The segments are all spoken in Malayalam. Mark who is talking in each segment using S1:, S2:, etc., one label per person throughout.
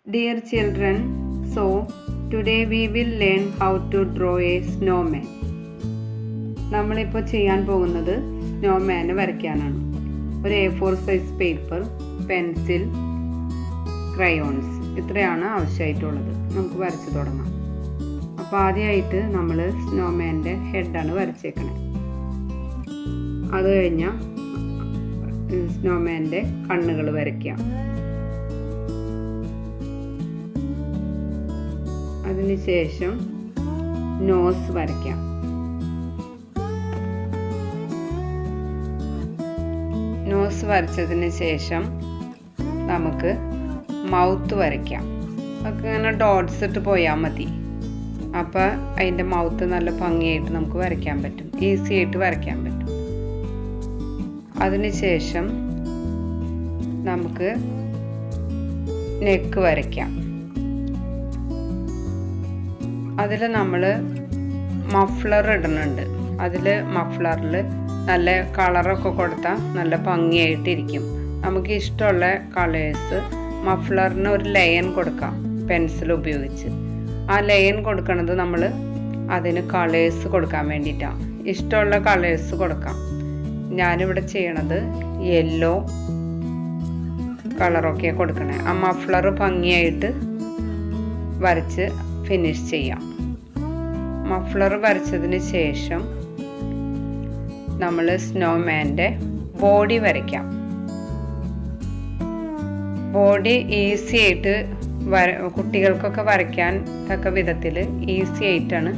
S1: Dear children, so today we will learn how to draw a snowman. നമ്മളിപ്പോൾ ചെയ്യാൻ പോകുന്നത് സ്നോമാന് വരയ്ക്കാനാണ്. ഒരു A4 size paper, pencil, crayons ഇത്രയാണ് ആവശ്യമായിട്ടുള്ളത്. നമുക്ക് വരച്ചു തുടങ്ങാം. അപ്പോൾ ആദ്യമായിട്ട് നമ്മൾ സ്നോമാൻ്റെ ഹെഡാണ് വരച്ചേക്കണേ. അത് കഴിഞ്ഞാൽ സ്നോമാൻ്റെ കണ്ണുകൾ വരയ്ക്കാം. അതിനുശേഷം നോസ് വരയ്ക്കാം. നോസ് വരച്ചതിന് ശേഷം നമുക്ക് മൗത്ത് വരയ്ക്കാം. ഒക്കെ ഇങ്ങനെ ഡോട്ട്സ് ഇട്ട് പോയാൽ മതി. അപ്പോൾ അതിൻ്റെ മൗത്ത് നല്ല ഭംഗിയായിട്ട് നമുക്ക് വരയ്ക്കാൻ പറ്റും, ഈസി ആയിട്ട് വരയ്ക്കാൻ പറ്റും. അതിനുശേഷം നമുക്ക് നെക്ക് വരയ്ക്കാം. അതിൽ നമ്മൾ മഫ്ലർ ഇടുന്നുണ്ട്. അതിൽ മഫ്ലറിൽ നല്ല കളറൊക്കെ കൊടുത്താൽ നല്ല ഭംഗിയായിട്ടിരിക്കും. നമുക്ക് ഇഷ്ടമുള്ള കളേഴ്സ് മഫ്ലറിന് ഒരു ലയൻ കൊടുക്കാം പെൻസിൽ ഉപയോഗിച്ച്. ആ ലയൻ കൊടുക്കുന്നത് നമ്മൾ അതിന് കളേഴ്സ് കൊടുക്കാൻ വേണ്ടിയിട്ടാണ്. ഇഷ്ടമുള്ള കളേഴ്സ് കൊടുക്കാം. ഞാനിവിടെ ചെയ്യണത് യെല്ലോ കളറൊക്കെ കൊടുക്കണേ. ആ മഫ്ലർ ഭംഗിയായിട്ട് വരച്ച് ഫിനിഷ് ചെയ്യാം. മഫ്ലർ വരച്ചതിന് ശേഷം നമ്മൾ സ്നോമാൻ്റെ ബോഡി വരയ്ക്കാം. ബോഡി ഈസി ആയിട്ട് കുട്ടികൾക്കൊക്കെ വരയ്ക്കാൻ തക്ക വിധത്തിൽ ഈസി ആയിട്ടാണ്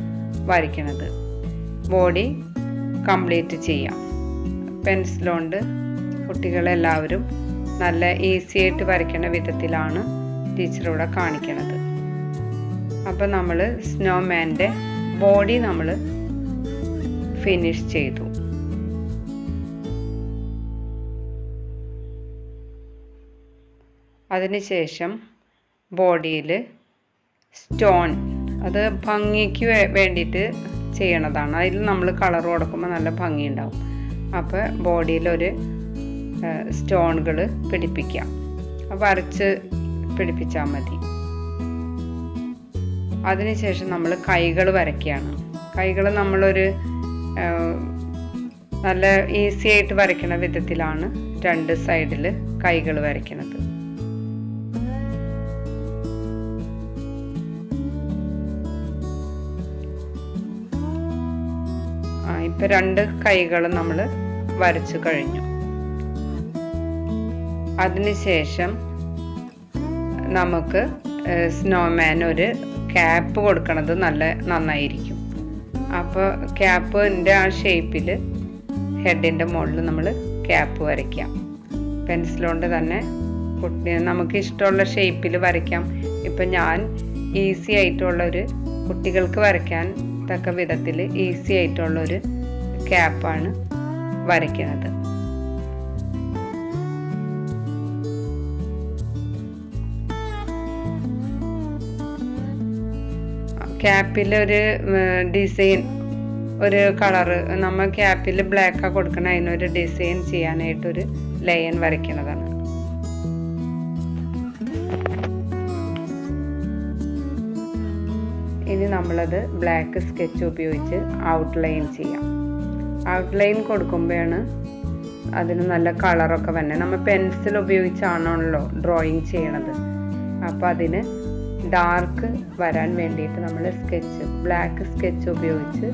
S1: വരയ്ക്കുന്നത്. ബോഡി കംപ്ലീറ്റ് ചെയ്യാം. പെൻസിലുകൊണ്ട് കുട്ടികളെല്ലാവരും നല്ല ഈസി ആയിട്ട് വരയ്ക്കുന്ന വിധത്തിലാണ് ടീച്ചർ ഇവിടെ കാണിക്കുന്നത്. അപ്പോൾ നമ്മൾ സ്നോമാൻ്റെ ബോഡി നമ്മൾ ഫിനിഷ് ചെയ്തു. അതിനുശേഷം ബോഡിയിൽ സ്റ്റോൺ, അത് ഭംഗിക്ക് വേണ്ടിയിട്ട് ചെയ്യണതാണ്. അതിൽ നമ്മൾ കളർ കൊടുക്കുമ്പോൾ നല്ല ഭംഗിയുണ്ടാവും. അപ്പോൾ ബോഡിയിലൊരു സ്റ്റോണുകൾ പിടിപ്പിക്കാം. വരച്ച് പിടിപ്പിച്ചാൽ മതി. അതിനുശേഷം നമ്മൾ കൈകൾ വരയ്ക്കുകയാണ്. കൈകൾ നമ്മളൊരു നല്ല ഈസി ആയിട്ട് വരയ്ക്കുന്ന വിധത്തിലാണ് രണ്ട് സൈഡിൽ കൈകൾ വരയ്ക്കുന്നത്. ഇപ്പം രണ്ട് കൈകൾ നമ്മൾ വരച്ചു കഴിഞ്ഞു. അതിനുശേഷം നമുക്ക് സ്നോമാൻ ഒരു ക്യാപ്പ് കൊടുക്കണത് നന്നായിരിക്കും. അപ്പോൾ ക്യാപ്പിൻ്റെ ആ ഷേപ്പിൽ ഹെഡിൻ്റെ മുകളിൽ നമ്മൾ ക്യാപ്പ് വരയ്ക്കാം. പെൻസിലുകൊണ്ട് തന്നെ നമുക്ക് ഇഷ്ടമുള്ള ഷേപ്പിൽ വരയ്ക്കാം. ഇപ്പം ഞാൻ ഈസി ആയിട്ടുള്ളൊരു കുട്ടികൾക്ക് വരയ്ക്കാൻ തക്ക വിധത്തിൽ ഈസി ആയിട്ടുള്ളൊരു ക്യാപ്പാണ് വരയ്ക്കുന്നത്. ക്യാപ്പിലൊരു ഡിസൈൻ, ഒരു കളറ് നമ്മൾ ക്യാപ്പിൽ ബ്ലാക്കാണ് കൊടുക്കണം. അതിനൊരു ഡിസൈൻ ചെയ്യാനായിട്ടൊരു ലൈൻ വരയ്ക്കുന്നതാണ്. ഇനി നമ്മളത് ബ്ലാക്ക് സ്കെച്ച് ഉപയോഗിച്ച് ഔട്ട്ലൈൻ ചെയ്യാം. ഔട്ട്ലൈൻ കൊടുക്കുമ്പോഴാണ് അതിന് നല്ല കളറൊക്കെ വന്നെ. നമ്മൾ പെൻസിൽ ഉപയോഗിച്ചാണല്ലോ ഡ്രോയിങ് ചെയ്യണത്. അപ്പോൾ അതിന് ഡാർക്ക് വരാൻ വേണ്ടിയിട്ട് നമ്മൾ ബ്ലാക്ക് സ്കെച്ച് ഉപയോഗിച്ച്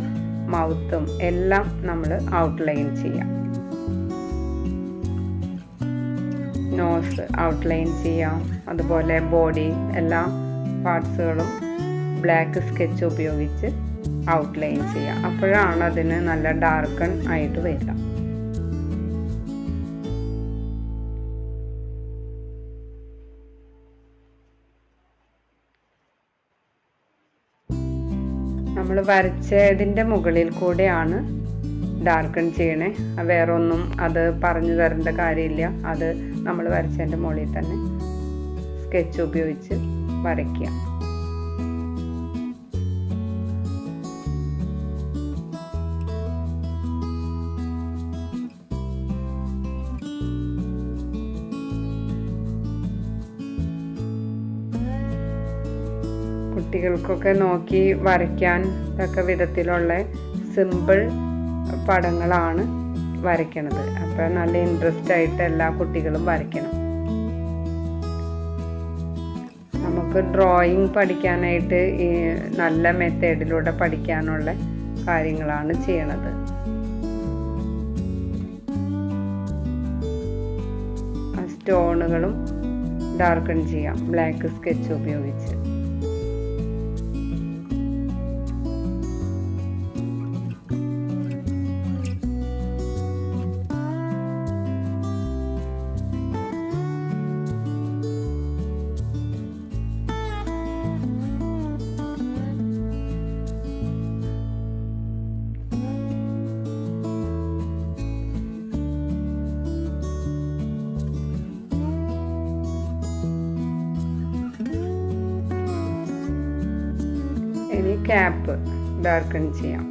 S1: മൗത്തും എല്ലാം നമ്മൾ ഔട്ട്ലൈൻ ചെയ്യാം. നോസ് ഔട്ട്ലൈൻ ചെയ്യാം. അതുപോലെ ബോഡി എല്ലാ പാർട്സുകളും ബ്ലാക്ക് സ്കെച്ച് ഉപയോഗിച്ച് ഔട്ട്ലൈൻ ചെയ്യാം. അപ്പോഴാണ് അതിന് നല്ല ഡാർക്കൺ ആയിട്ട് വരിക. നമ്മൾ വരച്ചതിൻ്റെ മുകളിൽ കൂടെയാണ് ഡാർക്കൺ ചെയ്യണേ. വേറെ ഒന്നും അത് പറഞ്ഞു തരേണ്ട കാര്യമില്ല. അത് നമ്മൾ വരച്ചതിൻ്റെ മുകളിൽ തന്നെ സ്കെച്ച് ഉപയോഗിച്ച് വരയ്ക്കുക. കുട്ടികൾക്കൊക്കെ നോക്കി വരയ്ക്കാൻ തക്ക വിധത്തിലുള്ള സിമ്പിൾ പടങ്ങളാണ് വരയ്ക്കണത്. അപ്പോൾ നല്ല ഇൻട്രസ്റ്റ് ആയിട്ട് എല്ലാ കുട്ടികളും വരയ്ക്കണം. നമുക്ക് ഡ്രോയിങ് പഠിക്കാനായിട്ട് ഈ നല്ല മെത്തേഡിലൂടെ പഠിക്കാനുള്ള കാര്യങ്ങളാണ് ചെയ്യണത്. സ്റ്റോണുകളും ഡാർക്കൺ ചെയ്യാം ബ്ലാക്ക് സ്കെച്ച് ഉപയോഗിച്ച്. ഇനി ക്യാപ്പ് ഡാർക്കൺ ചെയ്യാം.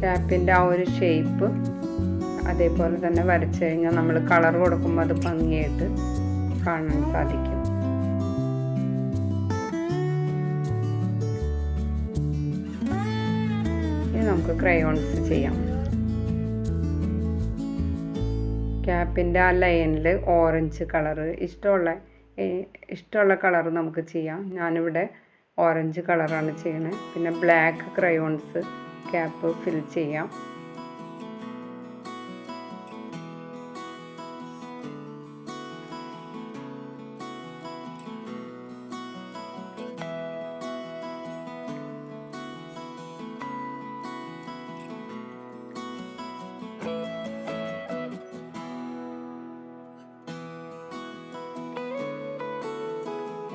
S1: ക്യാപ്പിൻ്റെ ആ ഒരു ഷേപ്പ് അതേപോലെ തന്നെ വരച്ചു കഴിഞ്ഞാൽ നമ്മൾ കളർ കൊടുക്കുമ്പോൾ അത് ഭംഗിയായിട്ട് കാണാൻ സാധിക്കും. നമുക്ക് ക്രയോൺസ് ചെയ്യാം. ക്യാപ്പിൻ്റെ ആ ലൈനിൽ ഓറഞ്ച് കളറ് ഇഷ്ടമുള്ള കളർ നമുക്ക് ചെയ്യാം. ഞാനിവിടെ ഓറഞ്ച് കളറാണ് ചെയ്യണത്. പിന്നെ ബ്ലാക്ക് ക്രയോൺസ് ക്യാപ്പ് ഫിൽ ചെയ്യാം.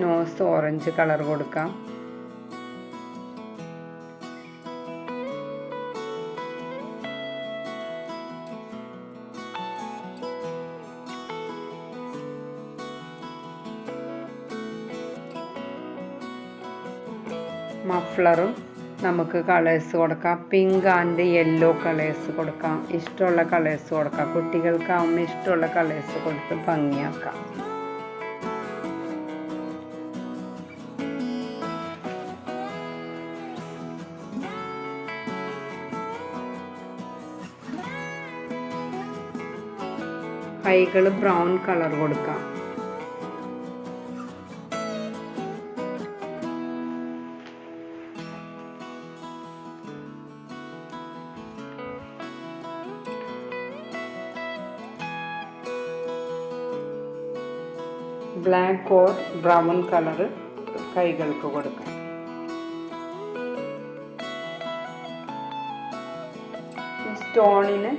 S1: നോസ് ഓറഞ്ച് കളർ കൊടുക്കാം. മഫ്ലറും നമുക്ക് കളേഴ്സ് കൊടുക്കാം. പിങ്ക് ആൻഡ് യെല്ലോ കളേഴ്സ് കൊടുക്കാം. ഇഷ്ടമുള്ള കളേഴ്സ് കൊടുക്കാം. കുട്ടികൾക്കാവുമ്പോൾ ഇഷ്ടമുള്ള കളേഴ്സ് കൊടുത്ത് ഭംഗിയാക്കാം. കൈകൾ ബ്രൗൺ കളർ കൊടുക്കാം. ബ്ലാക്ക് ഓർ ബ്രൗൺ കളർ കൈകൾക്ക് കൊടുക്കാം. സ്റ്റോണിന്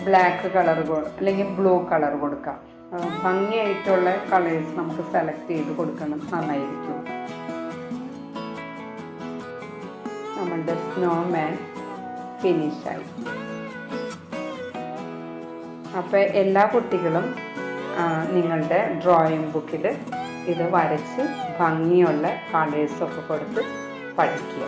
S1: ബ്ലാക്ക് കളർ അല്ലെങ്കിൽ ബ്ലൂ കളർ കൊടുക്കാം. ഭംഗിയായിട്ടുള്ള കളേഴ്സ് നമുക്ക് സെലക്ട് ചെയ്ത് കൊടുക്കണം, നന്നായിരിക്കും. നമ്മളുടെ സ്നോമാൻ ഫിനിഷായി. അപ്പോൾ എല്ലാ കുട്ടികളും നിങ്ങളുടെ ഡ്രോയിങ് ബുക്കിൽ ഇത് വരച്ച് ഭംഗിയുള്ള കളേഴ്സൊക്കെ കൊടുത്ത് പഠിക്കുക.